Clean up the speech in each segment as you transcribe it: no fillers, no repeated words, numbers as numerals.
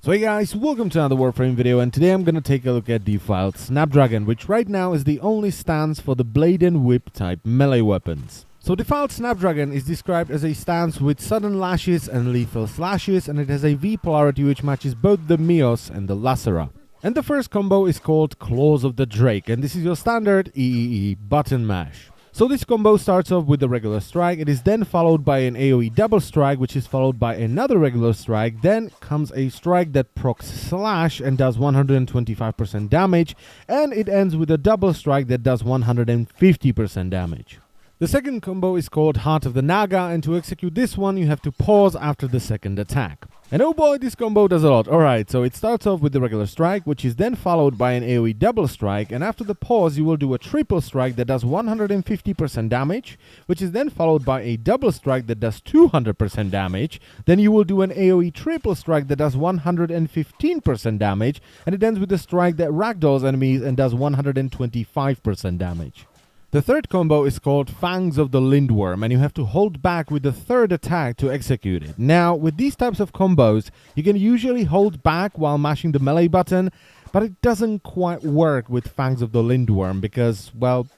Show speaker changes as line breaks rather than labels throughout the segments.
So hey guys, welcome to another Warframe video, and today I'm gonna take a look at Defiled Snapdragon, which right now is the only stance for the blade and whip type melee weapons. So Defiled Snapdragon is described as a stance with sudden lashes and lethal slashes, and it has a V polarity which matches both the Mios and the Lacera. And the first combo is called Claws of the Drake, and this is your standard EEE button mash. So this combo starts off with the regular strike. It is then followed by an AoE double strike, which is followed by another regular strike. Then comes a strike that procs slash and does 125% damage, and it ends with a double strike that does 150% damage. The second combo is called Heart of the Naga, and to execute this one you have to pause after the second attack. And oh boy, this combo does a lot. Alright, so it starts off with the regular strike, which is then followed by an AoE double strike, and after the pause you will do a triple strike that does 150% damage, which is then followed by a double strike that does 200% damage. Then you will do an AoE triple strike that does 115% damage, and it ends with a strike that ragdolls enemies and does 125% damage. The third combo is called Fangs of the Lindworm, and you have to hold back with the third attack to execute it. Now, with these types of combos, you can usually hold back while mashing the melee button, but it doesn't quite work with Fangs of the Lindworm because, well,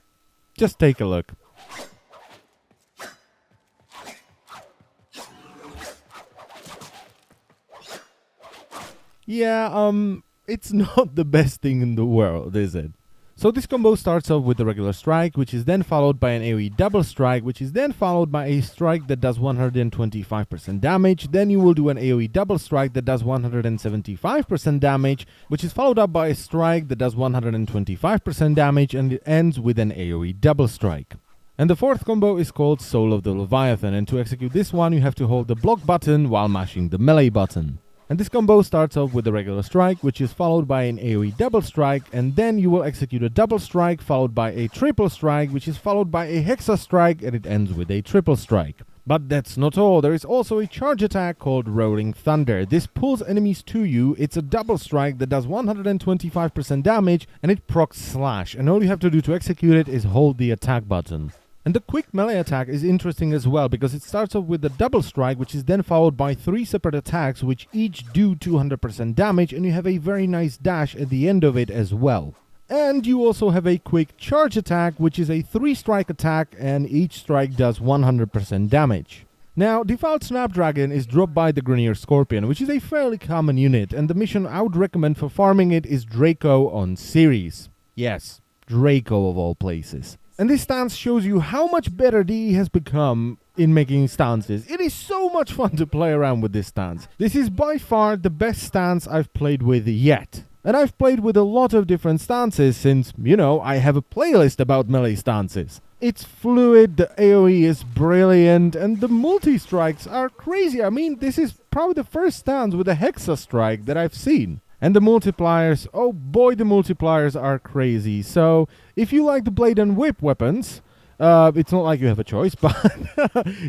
just take a look. Yeah, it's not the best thing in the world, is it? So this combo starts off with the regular strike, which is then followed by an AoE double strike, which is then followed by a strike that does 125% damage. Then you will do an AoE double strike that does 175% damage, which is followed up by a strike that does 125% damage, and it ends with an AoE double strike. And the fourth combo is called Soul of the Leviathan, and to execute this one you have to hold the block button while mashing the melee button. And this combo starts off with the regular strike, which is followed by an AoE double strike, and then you will execute a double strike followed by a triple strike, which is followed by a hexa strike, and it ends with a triple strike. But that's not all. There is also a charge attack called Rolling Thunder. This pulls enemies to you. It's a double strike that does 125% damage, and it procs slash, and all you have to do to execute it is hold the attack button. And the quick melee attack is interesting as well, because it starts off with the double strike, which is then followed by 3 separate attacks, which each do 200% damage, and you have a very nice dash at the end of it as well. And you also have a quick charge attack, which is a 3-strike attack, and each strike does 100% damage. Now, Defiled Snapdragon is dropped by the Grenier Scorpion, which is a fairly common unit, and the mission I would recommend for farming it is Draco on Ceres. Yes, Draco of all places. And this stance shows you how much better DE has become in making stances. It is so much fun to play around with this stance. This is by far the best stance I've played with yet. And I've played with a lot of different stances since, you know, I have a playlist about melee stances. It's fluid, the AoE is brilliant, and the multi-strikes are crazy. I mean, this is probably the first stance with a hexa strike that I've seen. And the multipliers, oh boy, the multipliers are crazy. So, if you like the blade and whip weapons, it's not like you have a choice, but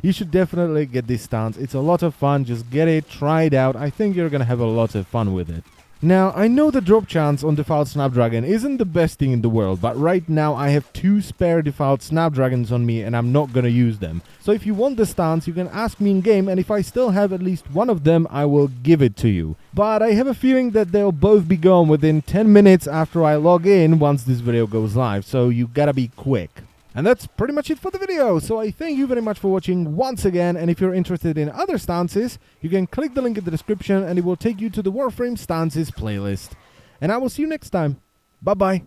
you should definitely get this stance. It's a lot of fun. Just get it, try it out. I think you're going to have a lot of fun with it. Now, I know the drop chance on Defiled Snapdragon isn't the best thing in the world, but right now I have 2 spare Defiled Snapdragons on me and I'm not gonna use them. So if you want the stance, you can ask me in game, and if I still have at least one of them, I will give it to you. But I have a feeling that they'll both be gone within 10 minutes after I log in once this video goes live, so you gotta be quick. And that's pretty much it for the video, so I thank you very much for watching once again, and if you're interested in other stances, you can click the link in the description and it will take you to the Warframe stances playlist. And I will see you next time. Bye bye.